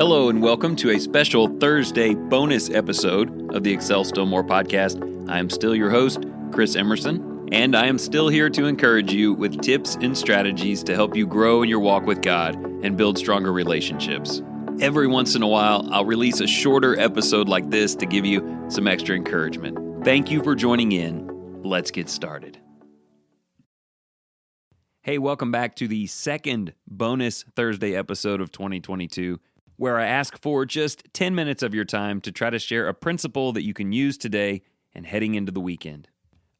Hello and welcome to a special Thursday bonus episode of the Excel Still More podcast. I am still your host, Chris Emerson, and I am still here to encourage you with tips and strategies to help you grow in your walk with God and build stronger relationships. Every once in a while, I'll release a shorter episode like this to give you some extra encouragement. Thank you for joining in. Let's get started. Hey, welcome back to the second bonus Thursday episode of 2022, where I ask for just 10 minutes of your time to try to share a principle that you can use today and heading into the weekend.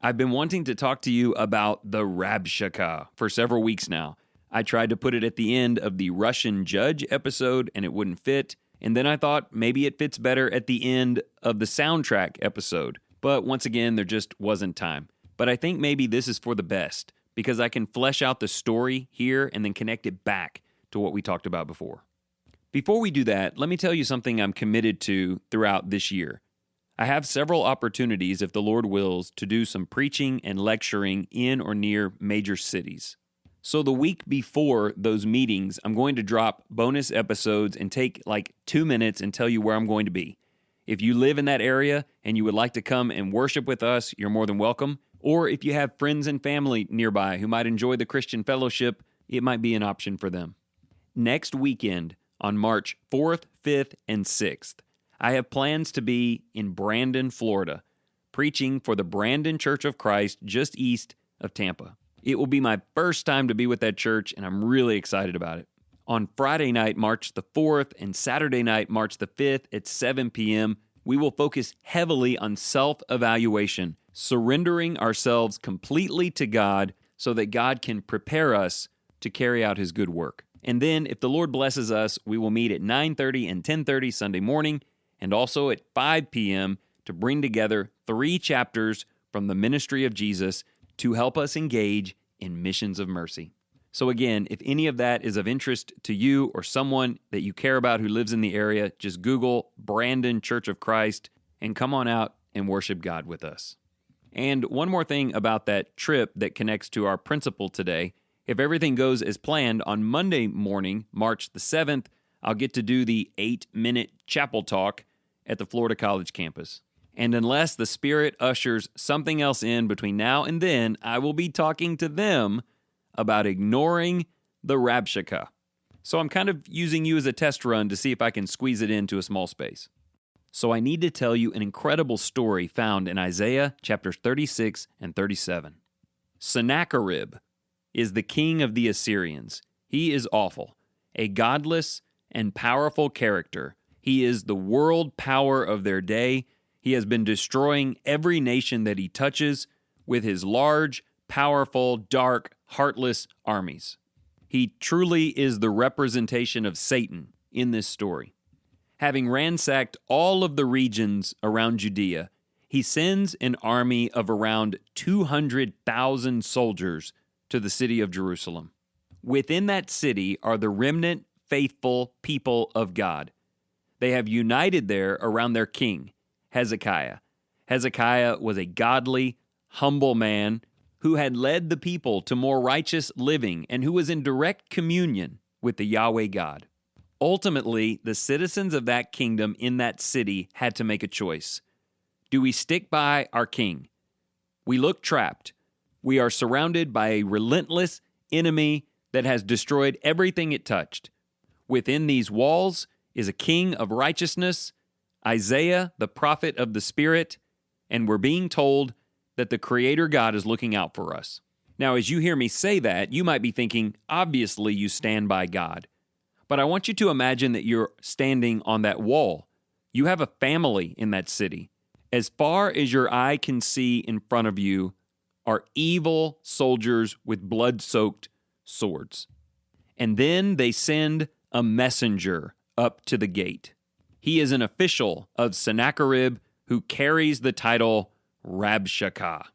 I've been wanting to talk to you about the Rabshakeh for several weeks now. I tried to put it at the end of the Russian judge episode and it wouldn't fit, and then I thought maybe it fits better at the end of the soundtrack episode, but once again, there just wasn't time. But I think maybe this is for the best, because I can flesh out the story here and then connect it back to what we talked about before. Before we do that, let me tell you something I'm committed to throughout this year. I have several opportunities, if the Lord wills, to do some preaching and lecturing in or near major cities. So the week before those meetings, I'm going to drop bonus episodes and take like 2 minutes and tell you where I'm going to be. If you live in that area and you would like to come and worship with us, you're more than welcome. Or if you have friends and family nearby who might enjoy the Christian fellowship, it might be an option for them. Next weekend, on March 4th, 5th, and 6th, I have plans to be in Brandon, Florida, preaching for the Brandon Church of Christ just east of Tampa. It will be my first time to be with that church, and I'm really excited about it. On Friday night, March the 4th, and Saturday night, March the 5th at 7 p.m., we will focus heavily on self-evaluation, surrendering ourselves completely to God so that God can prepare us to carry out His good work. And then, if the Lord blesses us, we will meet at 9:30 and 10:30 Sunday morning, and also at 5 p.m. to bring together 3 chapters from the ministry of Jesus to help us engage in missions of mercy. So again, if any of that is of interest to you or someone that you care about who lives in the area, just Google Brandon Church of Christ and come on out and worship God with us. And one more thing about that trip that connects to our principle today. If everything goes as planned, on Monday morning, March the 7th, I'll get to do the 8-minute chapel talk at the Florida College campus. And unless the Spirit ushers something else in between now and then, I will be talking to them about ignoring the Rabshakeh. So I'm kind of using you as a test run to see if I can squeeze it into a small space. So I need to tell you an incredible story found in Isaiah chapters 36 and 37. Sennacherib is the king of the Assyrians. He is awful, a godless and powerful character. He is the world power of their day. He has been destroying every nation that he touches with his large, powerful, dark, heartless armies. He truly is the representation of Satan in this story. Having ransacked all of the regions around Judea, he sends an army of around 200,000 soldiers to the city of Jerusalem. Within that city are the remnant, faithful people of God. They have united there around their king, Hezekiah. Hezekiah was a godly, humble man who had led the people to more righteous living and who was in direct communion with the Yahweh God. Ultimately, the citizens of that kingdom in that city had to make a choice. Do we stick by our king? We look trapped. We are surrounded by a relentless enemy that has destroyed everything it touched. Within these walls is a king of righteousness, Isaiah, the prophet of the Spirit, and we're being told that the Creator God is looking out for us. Now, as you hear me say that, you might be thinking, obviously you stand by God. But I want you to imagine that you're standing on that wall. You have a family in that city. As far as your eye can see in front of you are evil soldiers with blood-soaked swords. And then they send a messenger up to the gate. He is an official of Sennacherib who carries the title Rabshakeh.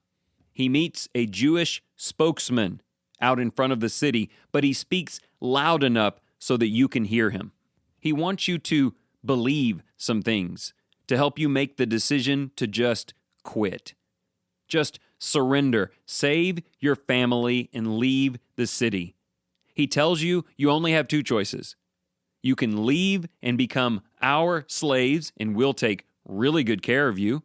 He meets a Jewish spokesman out in front of the city, but he speaks loud enough so that you can hear him. He wants you to believe some things to help you make the decision to just quit. Just surrender, save your family, and leave the city. He tells you you only have 2 choices. You can leave and become our slaves, and we'll take really good care of you.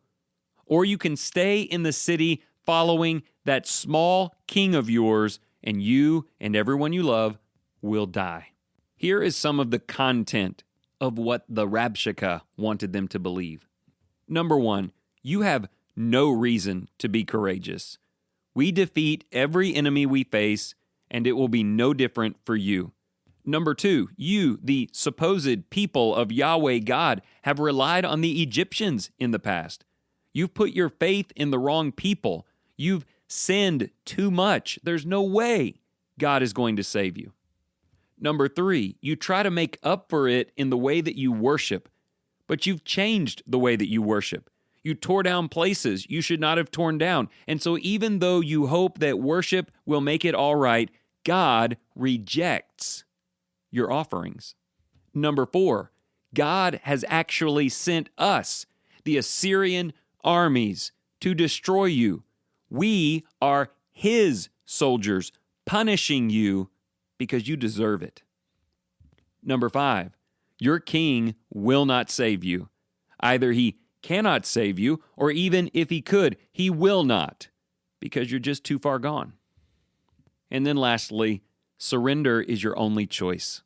Or you can stay in the city following that small king of yours, and you and everyone you love will die. Here is some of the content of what the Rabshakeh wanted them to believe. Number one, you have no reason to be courageous. We defeat every enemy we face, and it will be no different for you. Number two, you, the supposed people of Yahweh God, have relied on the Egyptians in the past. You've put your faith in the wrong people. You've sinned too much. There's no way God is going to save you. Number three, you try to make up for it in the way that you worship, but you've changed the way that you worship. You tore down places you should not have torn down. And so even though you hope that worship will make it all right, God rejects your offerings. Number four, God has actually sent us, the Assyrian armies, to destroy you. We are His soldiers, punishing you because you deserve it. Number five, your king will not save you. Either he cannot save you, or even if he could, he will not, because you're just too far gone. And then lastly, surrender is your only choice.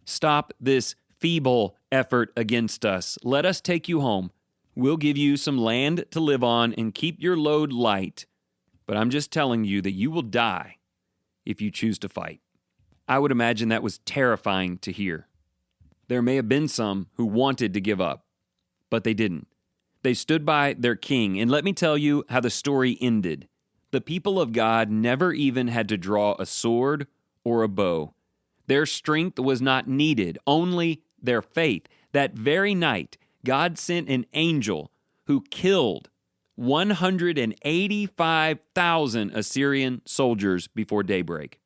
Stop this feeble effort against us. Let us take you home. We'll give you some land to live on and keep your load light. But I'm just telling you that you will die if you choose to fight. I would imagine that was terrifying to hear. There may have been some who wanted to give up, but they didn't. They stood by their king, and let me tell you how the story ended. The people of God never even had to draw a sword or a bow. Their strength was not needed, only their faith. That very night, God sent an angel who killed 185,000 Assyrian soldiers before daybreak.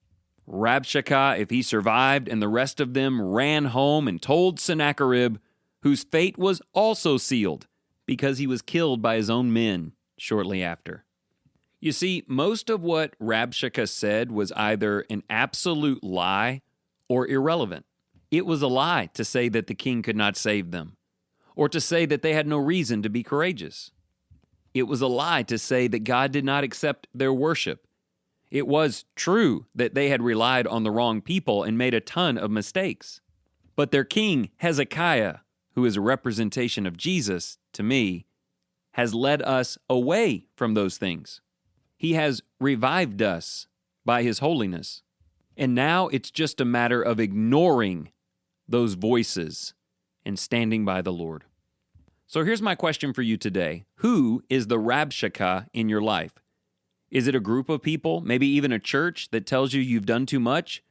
Rabshakeh, if he survived, and the rest of them ran home and told Sennacherib, whose fate was also sealed because he was killed by his own men shortly after. You see, most of what Rabshakeh said was either an absolute lie or irrelevant. It was a lie to say that the king could not save them, or to say that they had no reason to be courageous. It was a lie to say that God did not accept their worship. It was true that they had relied on the wrong people and made a ton of mistakes. But their king, Hezekiah, who is a representation of Jesus to me, has led us away from those things. He has revived us by His holiness. And now it's just a matter of ignoring those voices and standing by the Lord. So here's my question for you today. Who is the Rabshakeh in your life? Is it a group of people, maybe even a church, that tells you you've done too much,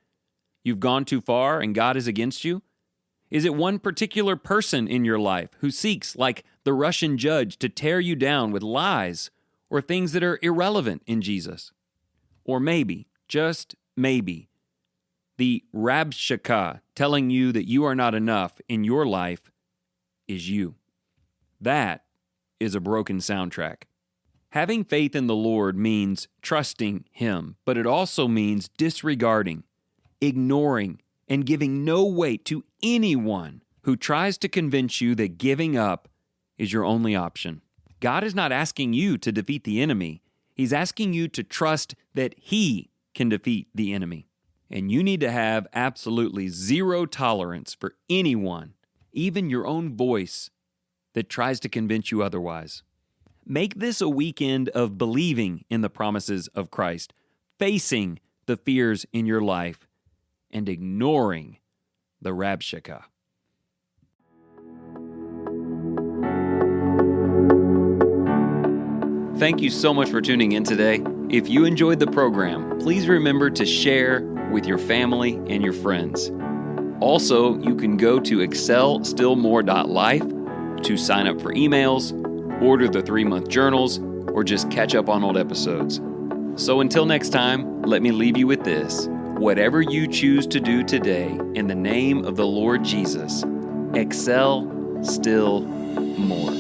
you've gone too far, and God is against you? Is it one particular person in your life who seeks, like the Russian judge, to tear you down with lies or things that are irrelevant in Jesus? Or maybe, just maybe, the Rabshakeh telling you that you are not enough in your life is you. That is a broken soundtrack. Having faith in the Lord means trusting Him, but it also means disregarding, ignoring, and giving no weight to anyone who tries to convince you that giving up is your only option. God is not asking you to defeat the enemy. He's asking you to trust that He can defeat the enemy. And you need to have absolutely zero tolerance for anyone, even your own voice, that tries to convince you otherwise. Make this a weekend of believing in the promises of Christ, facing the fears in your life, and ignoring the Rabshakeh. Thank you so much for tuning in today. If you enjoyed the program, please remember to share with your family and your friends. Also, you can go to excelstillmore.life to sign up for emails, order the 3-month journals, or just catch up on old episodes. So until next time, let me leave you with this. Whatever you choose to do today, in the name of the Lord Jesus, excel still more.